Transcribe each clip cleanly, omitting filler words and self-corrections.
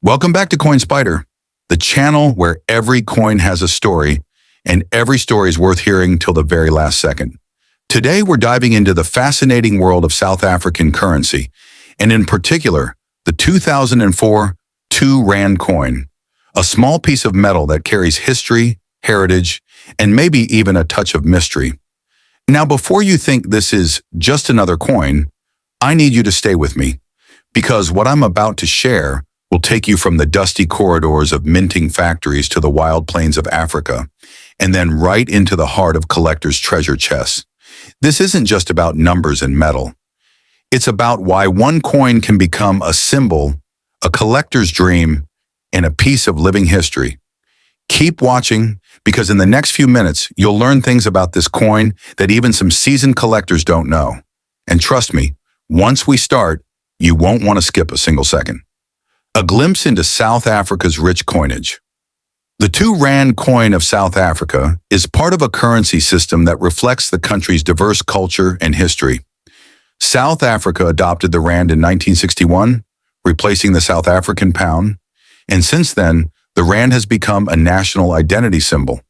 Welcome back to Coin Spyder, the channel where every coin has a story and every story is worth hearing till the very last second. Today, we're diving into the fascinating world of South African currency, and in particular, the 2004 2 Rand coin, a small piece of metal that carries history, heritage, and maybe even a touch of mystery. Now, before you think this is just another coin, I need you to stay with me, because what I'm about to share will take you from the dusty corridors of minting factories to the wild plains of Africa, and then right into the heart of collectors' treasure chests. This isn't just about numbers and metal. It's about why one coin can become a symbol, a collector's dream, and a piece of living history. Keep watching, because in the next few minutes, you'll learn things about this coin that even some seasoned collectors don't know. And trust me, once we start, you won't want to skip a single second. A glimpse into South Africa's rich coinage. The 2 Rand coin of South Africa is part of a currency system that reflects the country's diverse culture and history. South Africa adopted the Rand in 1961, replacing the South African pound, and since then, the Rand has become a national identity symbol.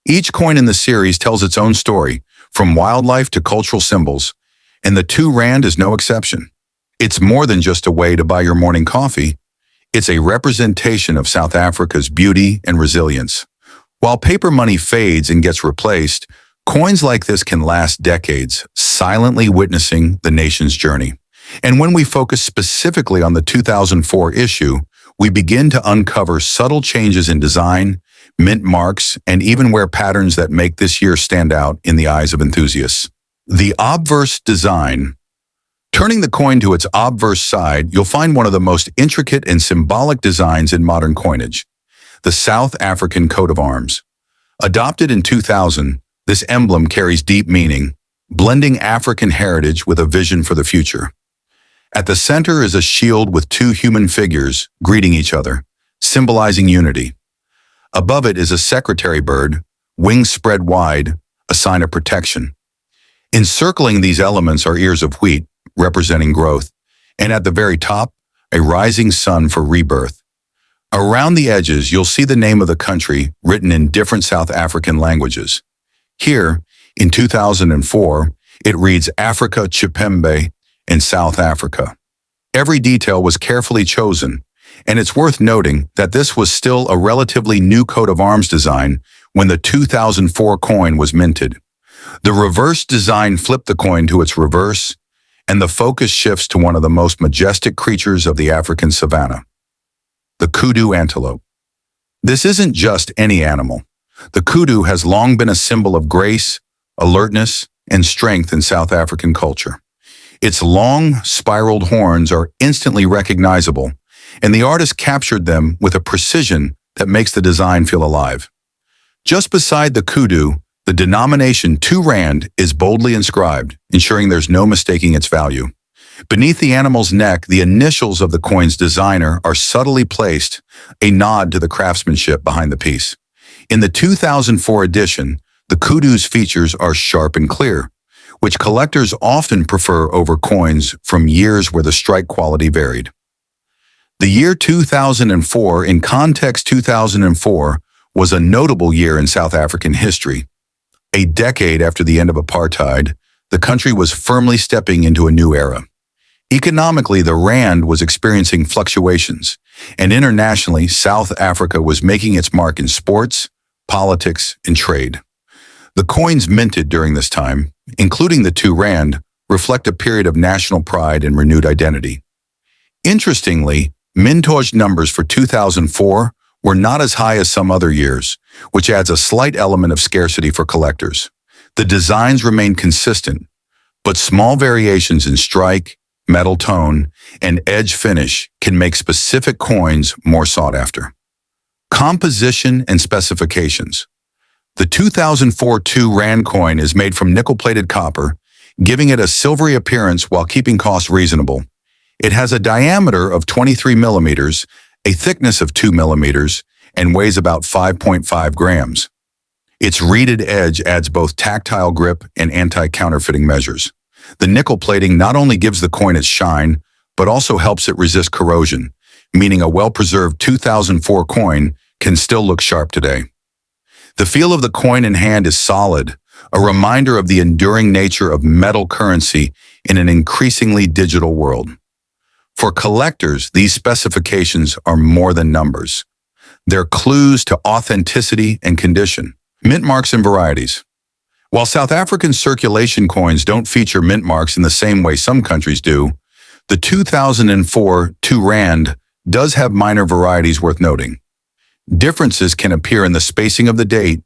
Each coin in the series tells its own story, from wildlife to cultural symbols, and the 2 Rand is no exception. It's more than just a way to buy your morning coffee. It's a representation of South Africa's beauty and resilience. While paper money fades and gets replaced, coins like this can last decades, silently witnessing the nation's journey. And when we focus specifically on the 2004 issue, we begin to uncover subtle changes in design, mint marks, and even wear patterns that make this year stand out in the eyes of enthusiasts. The obverse design. Turning the coin to its obverse side, you'll find one of the most intricate and symbolic designs in modern coinage, the South African coat of arms. Adopted in 2000, this emblem carries deep meaning, blending African heritage with a vision for the future. At the center is a shield with 2 human figures greeting each other, symbolizing unity. Above it is a secretary bird, wings spread wide, a sign of protection. Encircling these elements are ears of wheat, representing growth, and at the very top, a rising sun for rebirth. Around the edges, you'll see the name of the country written in different South African languages. Here, in 2004, it reads Africa Chipembe in South Africa. Every detail was carefully chosen, and it's worth noting that this was still a relatively new coat of arms design when the 2004 coin was minted. The reverse design flipped the coin to its reverse, and the focus shifts to one of the most majestic creatures of the African savanna, the Kudu antelope. This isn't just any animal. The Kudu has long been a symbol of grace, alertness, and strength in South African culture. Its long, spiraled horns are instantly recognizable, and the artist captured them with a precision that makes the design feel alive. Just beside the Kudu, the denomination 2 Rand is boldly inscribed, ensuring there's no mistaking its value. Beneath the animal's neck, the initials of the coin's designer are subtly placed, a nod to the craftsmanship behind the piece. In the 2004 edition, the Kudu's features are sharp and clear, which collectors often prefer over coins from years where the strike quality varied. The year 2004, in context 2004, was a notable year in South African history. A decade after the end of apartheid, the country was firmly stepping into a new era. Economically, the Rand was experiencing fluctuations, and internationally, South Africa was making its mark in sports, politics, and trade. The coins minted during this time, including the 2 Rand, reflect a period of national pride and renewed identity. Interestingly, mintage numbers for 2004 were not as high as some other years, which adds a slight element of scarcity for collectors. The designs remain consistent, but small variations in strike, metal tone, and edge finish can make specific coins more sought after. Composition and specifications. The 2004 2 Rand coin is made from nickel-plated copper, giving it a silvery appearance while keeping costs reasonable. It has a diameter of 23 millimeters, a thickness of 2 millimeters, and weighs about 5.5 grams. Its reeded edge adds both tactile grip and anti-counterfeiting measures. The nickel plating not only gives the coin its shine, but also helps it resist corrosion, meaning a well-preserved 2004 coin can still look sharp today. The feel of the coin in hand is solid, a reminder of the enduring nature of metal currency in an increasingly digital world. For collectors, these specifications are more than numbers. They're clues to authenticity and condition. Mint marks and varieties. While South African circulation coins don't feature mint marks in the same way some countries do, the 2004 R2 does have minor varieties worth noting. Differences can appear in the spacing of the date,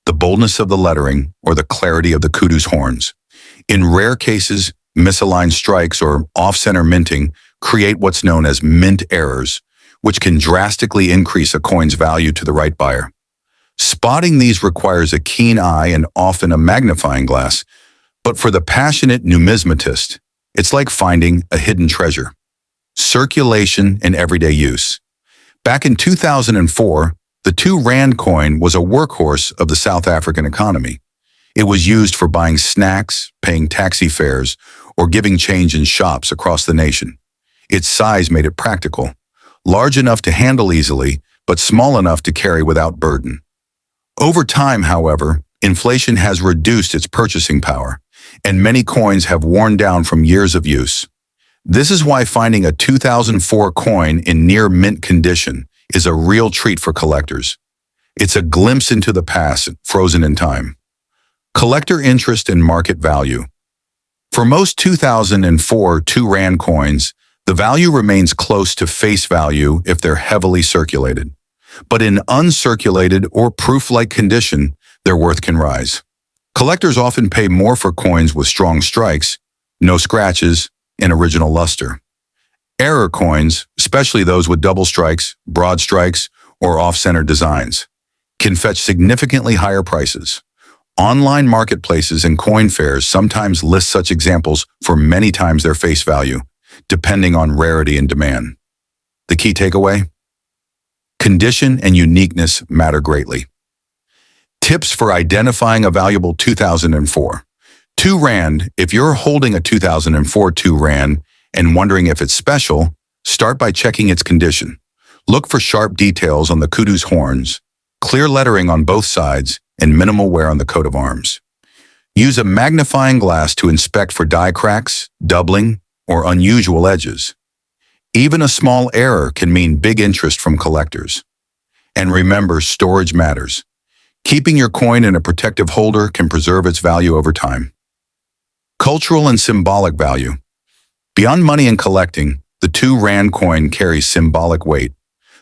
the boldness of the lettering, or the clarity of the Kudu's horns. In rare cases, misaligned strikes or off-center minting create what's known as mint errors, which can drastically increase a coin's value to the right buyer. Spotting these requires a keen eye and often a magnifying glass, but for the passionate numismatist, it's like finding a hidden treasure. Circulation and everyday use. Back in 2004, the R2 coin was a workhorse of the South African economy. It was used for buying snacks, paying taxi fares, or giving change in shops across the nation. Its size made it practical, large enough to handle easily, but small enough to carry without burden. Over time, however, inflation has reduced its purchasing power, and many coins have worn down from years of use. This is why finding a 2004 coin in near mint condition is a real treat for collectors. It's a glimpse into the past, frozen in time. Collector interest and market value. For most 2004 R2 coins, the value remains close to face value if they're heavily circulated. But in uncirculated or proof-like condition, their worth can rise. Collectors often pay more for coins with strong strikes, no scratches, and original luster. Error coins, especially those with double strikes, broad strikes, or off-center designs, can fetch significantly higher prices. Online marketplaces and coin fairs sometimes list such examples for many times their face value, depending on rarity and demand. The key takeaway? Condition and uniqueness matter greatly. Tips for identifying a valuable 2004. R2. If you're holding a 2004 R2 and wondering if it's special, start by checking its condition. Look for sharp details on the Kudu's horns, clear lettering on both sides, and minimal wear on the coat of arms. Use a magnifying glass to inspect for die cracks, doubling, or unusual edges. Even a small error can mean big interest from collectors. And remember, storage matters. Keeping your coin in a protective holder can preserve its value over time. Cultural and symbolic value. Beyond money and collecting, the R2 coin carries symbolic weight.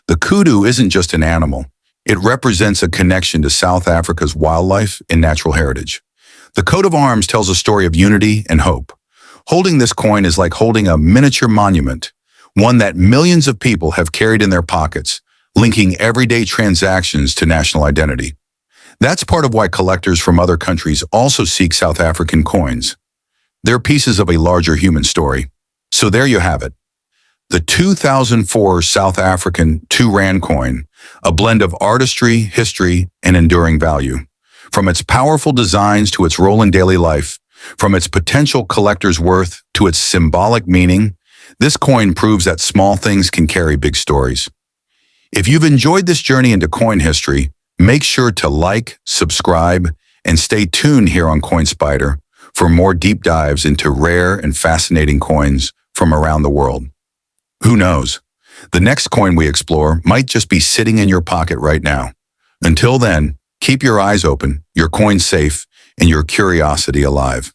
The Kudu isn't just an animal. It represents a connection to South Africa's wildlife and natural heritage. The coat of arms tells a story of unity and hope. Holding this coin is like holding a miniature monument, one that millions of people have carried in their pockets, linking everyday transactions to national identity. That's part of why collectors from other countries also seek South African coins. They're pieces of a larger human story. So there you have it. The 2004 South African R2 coin, a blend of artistry, history, and enduring value. From its powerful designs to its role in daily life, from its potential collector's worth to its symbolic meaning, this coin proves that small things can carry big stories. If you've enjoyed this journey into coin history, make sure to like, subscribe, and stay tuned here on Coin Spyder for more deep dives into rare and fascinating coins from around the world. Who knows? The next coin we explore might just be sitting in your pocket right now. Until then, keep your eyes open, your coins safe, and your curiosity alive.